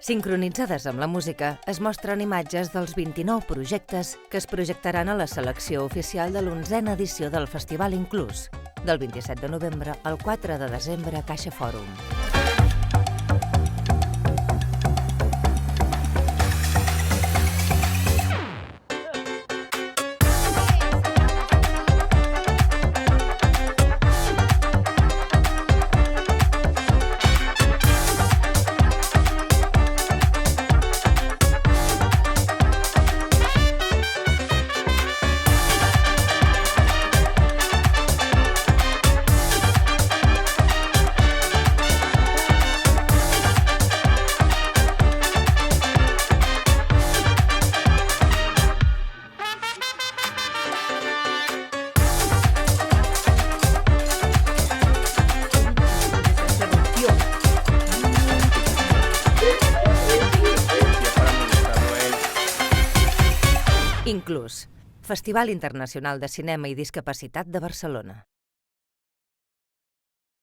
Sincronitzades amb la música, es mostren imatges dels 29 projectes que es projectaran a la selecció oficial de l'11a edició del Festival Inclús, del 27 de novembre al 4 de desembre a Caixa Fòrum. Inclús, Festival Internacional de Cinema i Discapacitat de Barcelona.